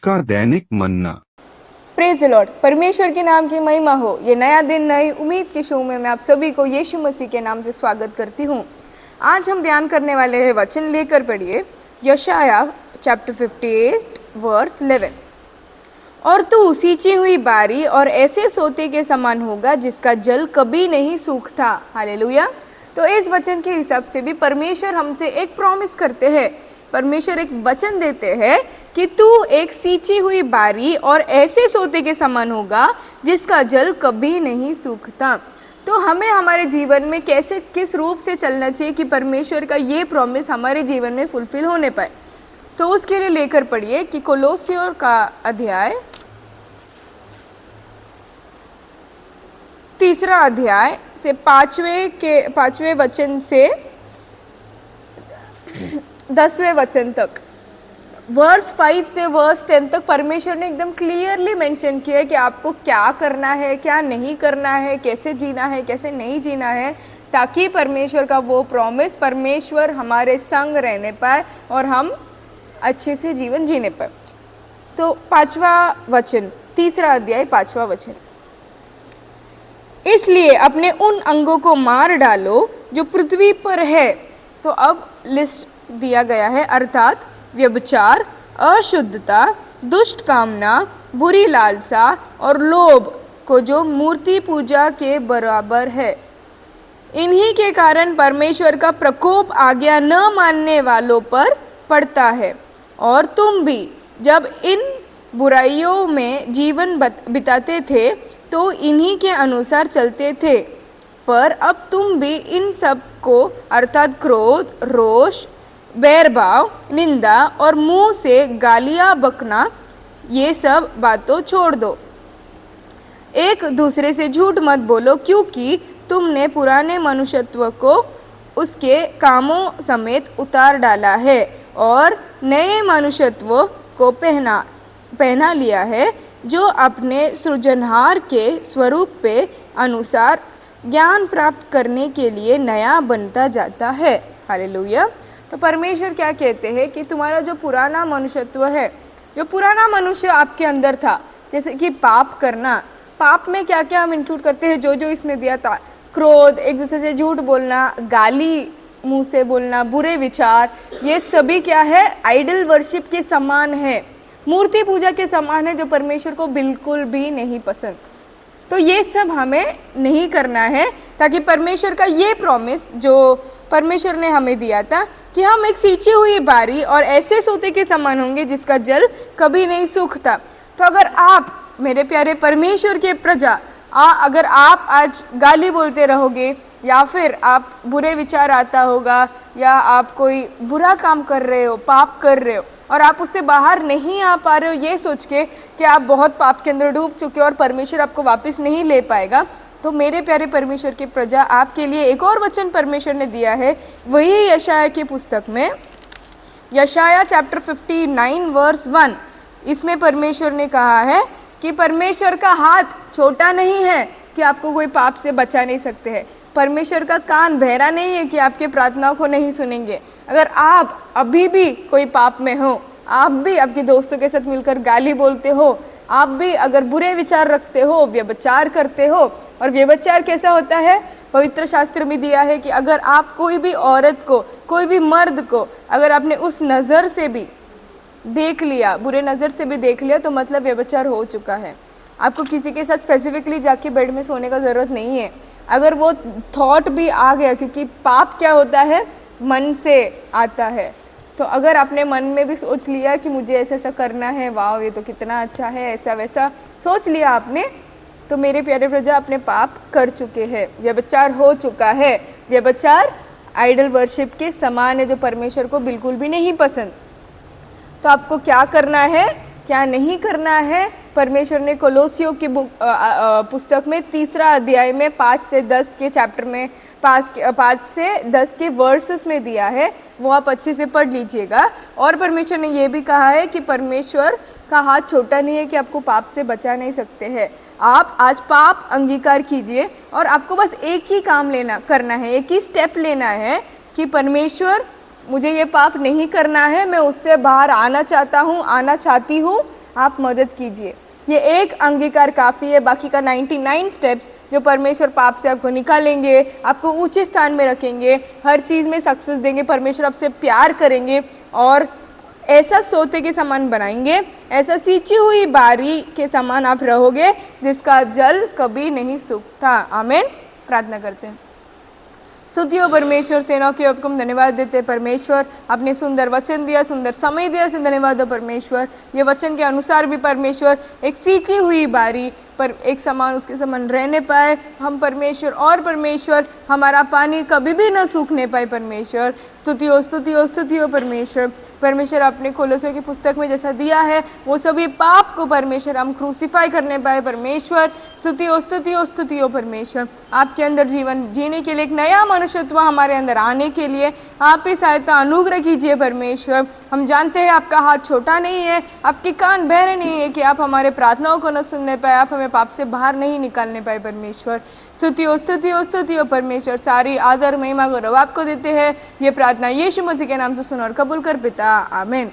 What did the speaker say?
का दैनिक मन्ना। Praise the Lord. परमेश्वर के नाम की महिमा हो। ये नया दिन नई उम्मीद के शो में मैं आप सभी को यीशु मसीह के नाम से स्वागत करती हूँ। आज हम ध्यान करने वाले हैं, वचन लेकर पढ़िए यशाया चैप्टर 58 वर्स 11। और तू सींची हुई बारी और ऐसे सोते के समान होगा जिसका जल कभी नहीं सूखता। हालेलुया। तो इस वचन के हिसाब से भी परमेश्वर हमसे एक प्रॉमिस करते हैं, परमेश्वर एक वचन देते हैं कि तू एक सींची हुई बारी और ऐसे सोते के समान होगा जिसका जल कभी नहीं सूखता। तो हमें हमारे जीवन में कैसे किस रूप से चलना चाहिए कि परमेश्वर का ये प्रॉमिस हमारे जीवन में फुलफिल होने पाए। तो उसके लिए लेकर पढ़िए कि कोलोसियों का अध्याय 3 अध्याय से 5वें वचन से 10वें वचन तक, वर्स 5 से वर्स 10 तक परमेश्वर ने एकदम क्लियरली मेंशन किया है कि आपको क्या करना है, क्या नहीं करना है, कैसे जीना है, कैसे नहीं जीना है, ताकि परमेश्वर का वो प्रॉमिस, परमेश्वर हमारे संग रहने पाए और हम अच्छे से जीवन जीने पाए। तो 5वां वचन, 3 अध्याय 5वां वचन। इसलिए अपने उन अंगों को मार डालो जो पृथ्वी पर है। तो अब लिस्ट दिया गया है, अर्थात व्यभिचार, अशुद्धता, दुष्ट कामना, बुरी लालसा और लोभ को जो मूर्ति पूजा के बराबर है। इन्हीं के कारण परमेश्वर का प्रकोप आज्ञा न मानने वालों पर पड़ता है। और तुम भी जब इन बुराइयों में जीवन बिताते थे तो इन्हीं के अनुसार चलते थे, पर अब तुम भी इन सब को अर्थात क्रोध, रोष, बैरभाव, निंदा और मुंह से गालियाँ बकना, ये सब बातों छोड़ दो। एक दूसरे से झूठ मत बोलो, क्योंकि तुमने पुराने मनुष्यत्व को उसके कामों समेत उतार डाला है और नए मनुष्यत्व को पहना लिया है, जो अपने सृजनहार के स्वरूप पे अनुसार ज्ञान प्राप्त करने के लिए नया बनता जाता है। हालेलुया। तो परमेश्वर क्या कहते हैं कि तुम्हारा जो पुराना मनुष्यत्व है, जो पुराना मनुष्य आपके अंदर था, जैसे कि पाप करना, पाप में क्या क्या हम इंक्लूड करते हैं, जो जो इसने दिया था, क्रोध, एक दूसरे से झूठ बोलना, गाली मुंह से बोलना, बुरे विचार, ये सभी क्या है, आइडल वर्शिप के समान है, मूर्ति पूजा के समान है, जो परमेश्वर को बिल्कुल भी नहीं पसंद। तो ये सब हमें नहीं करना है, ताकि परमेश्वर का ये प्रॉमिस जो परमेश्वर ने हमें दिया था कि हम एक सींची हुई बारी और ऐसे सोते के समान होंगे जिसका जल कभी नहीं सूखता। तो अगर आप मेरे प्यारे परमेश्वर के प्रजा, अगर आप आज गाली बोलते रहोगे, या फिर आप बुरे विचार आता होगा, या आप कोई बुरा काम कर रहे हो, पाप कर रहे हो और आप उससे बाहर नहीं आ पा रहे हो, ये सोच के कि आप बहुत पाप के अंदर डूब चुके हो और परमेश्वर आपको वापस नहीं ले पाएगा, तो मेरे प्यारे परमेश्वर की प्रजा, आपके लिए एक और वचन परमेश्वर ने दिया है, वही यशाया की पुस्तक में, यशाया चैप्टर 59 वर्स 1। इसमें परमेश्वर ने कहा है कि परमेश्वर का हाथ छोटा नहीं है कि आपको कोई पाप से बचा नहीं सकते हैं। परमेश्वर का कान बहरा नहीं है कि आपके प्रार्थनाओं को नहीं सुनेंगे। अगर आप अभी भी कोई पाप में हो, आप भी आपके दोस्तों के साथ मिलकर गाली बोलते हो, आप भी अगर बुरे विचार रखते हो, व्यभिचार करते हो, और व्यभिचार कैसा होता है, पवित्र शास्त्र में दिया है कि अगर आप कोई भी औरत को, कोई भी मर्द को अगर आपने उस नज़र से भी देख लिया, बुरे नज़र से भी देख लिया, तो मतलब व्यभिचार हो चुका है। आपको किसी के साथ स्पेसिफिकली जाके बेड में सोने का ज़रूरत नहीं है। अगर वो थॉट भी आ गया, क्योंकि पाप क्या होता है, मन से आता है, तो अगर आपने मन में भी सोच लिया कि मुझे ऐसा ऐसा करना है, वाह ये तो कितना अच्छा है, ऐसा वैसा सोच लिया आपने, तो मेरे प्यारे प्रजा अपने पाप कर चुके हैं, व्यभिचार हो चुका है। व्यभिचार आइडल वर्शिप के समान है, जो परमेश्वर को बिल्कुल भी नहीं पसंद। तो आपको क्या करना है, क्या नहीं करना है, परमेश्वर ने कोलोसियों की पुस्तक में 3 अध्याय में 5 से 10 के चैप्टर में 5 से 10 के वर्सेस में दिया है, वो आप अच्छे से पढ़ लीजिएगा। और परमेश्वर ने ये भी कहा है कि परमेश्वर का हाथ छोटा नहीं है कि आपको पाप से बचा नहीं सकते हैं। आप आज पाप अंगीकार कीजिए और आपको बस एक ही काम करना है, एक ही स्टेप लेना है कि परमेश्वर मुझे ये पाप नहीं करना है, मैं उससे बाहर आना चाहता हूँ, आना चाहती हूँ, आप मदद कीजिए। ये एक अंगीकार काफ़ी है, बाकी का 99 स्टेप्स जो परमेश्वर पाप से आपको निकालेंगे, आपको ऊंचे स्थान में रखेंगे, हर चीज़ में सक्सेस देंगे, परमेश्वर आपसे प्यार करेंगे और ऐसा सोते के समान बनाएंगे, ऐसा सींची हुई बारी के समान आप रहोगे जिसका जल कभी नहीं सूखता। आमीन। प्रार्थना करते हैं। स्तुतियों परमेश्वर, सेनाओं के आपको हम धन्यवाद देते हैं परमेश्वर, आपने सुंदर वचन दिया, सुंदर समय दिया, से धन्यवाद हो परमेश्वर। ये वचन के अनुसार भी परमेश्वर एक सींची हुई बारी पर एक समान उसके समान रहने पाए हम परमेश्वर, और परमेश्वर हमारा पानी कभी भी न सूखने पाए परमेश्वर। स्तुति हो परमेश्वर। परमेश्वर अपने कोलोसियों की पुस्तक में जैसा दिया है वो सभी पाप को परमेश्वर हम क्रूसीफाई करने पाए परमेश्वर। स्तुति हो परमेश्वर। आपके अंदर जीवन जीने के लिए एक नया मनुष्यत्व हमारे अंदर आने के लिए आप ही सहायता अनुग्रह कीजिए परमेश्वर। हम जानते हैं आपका हाथ छोटा नहीं है, आपके कान बहरे नहीं है कि आप हमारे प्रार्थनाओं को न सुनने पाए, आप हमें पाप से बाहर नहीं निकालने पाए परमेश्वर। स्तुति हो परमेश्वर। सारी आदर महिमा गौरव आपको देते हैं। ये प्रार्थना यीशु मसीह के नाम से सुन और कबूल कर पिता, आमीन।